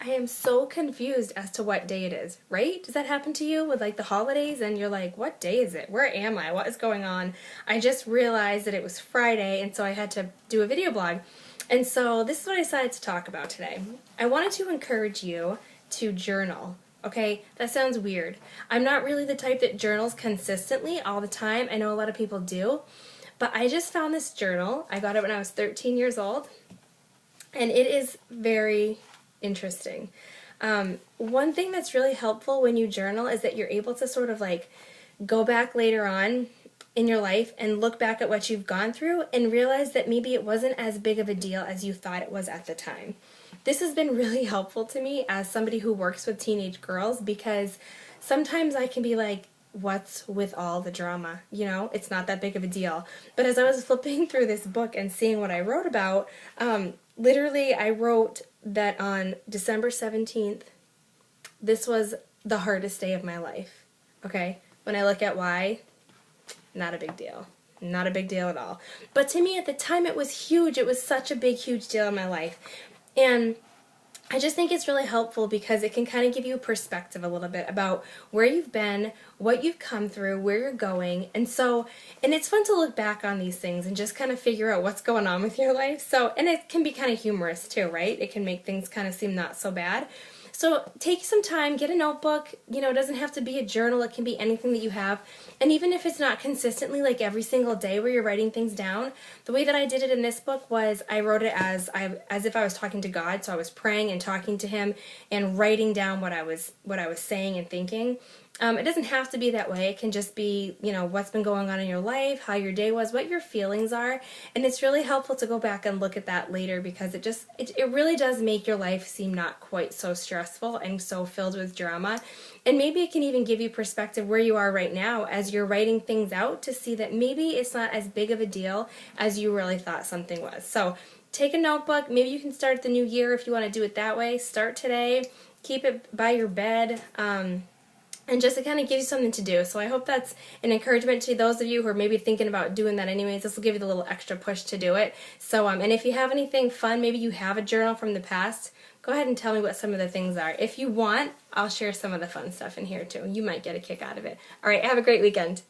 I am so confused as to what day it is, right? Does that happen to you with like the holidays and you're like, what day is it? Where am I? What is going on? I just realized that it was Friday and so I had to do a video blog. And so this is what I decided to talk about today. I wanted to encourage you to journal. Okay, that sounds weird. I'm not really the type that journals consistently all the time. I know a lot of people do. But I just found this journal. I got it when I was 13 years old. And it is very interesting. One thing that's really helpful when you journal is that you're able to sort of like go back later on in your life and look back at what you've gone through and realize that maybe it wasn't as big of a deal as you thought it was at the time. This has been really helpful to me as somebody who works with teenage girls because sometimes I can be like, what's with all the drama? You know, it's not that big of a deal. But as I was flipping through this book and seeing what I wrote about, literally I wrote that on December 17th, this was the hardest day of my life. Okay? When I look at why, not a big deal. Not a big deal at all. But to me at the time it was huge. It was such a big, huge deal in my life. And I just think it's really helpful because it can kind of give you a perspective a little bit about where you've been, what you've come through, where you're going. And it's fun to look back on these things and just kind of figure out what's going on with your life. And it can be kind of humorous too, right? It can make things kind of seem not so bad. So take some time, get a notebook. You know, it doesn't have to be a journal. It can be anything that you have. And even if it's not consistently like every single day where you're writing things down, the way that I did it in this book was I wrote it as if I was talking to God. So I was praying and talking to Him and writing down what I was saying and thinking. It doesn't have to be that way. It can just be, you know, what's been going on in your life, how your day was, what your feelings are. And it's really helpful to go back and look at that later because it really does make your life seem not quite so stressful and so filled with drama. And maybe it can even give you perspective where you are right now as you're writing things out to see that maybe it's not as big of a deal as you really thought something was. So take a notebook. Maybe you can start the new year if you want to do it that way. Start today. Keep it by your bed. And just to kind of give you something to do. So I hope that's an encouragement to those of you who are maybe thinking about doing that anyways. This will give you the little extra push to do it. So, and if you have anything fun, maybe you have a journal from the past, go ahead and tell me what some of the things are. If you want, I'll share some of the fun stuff in here too. You might get a kick out of it. All right, have a great weekend.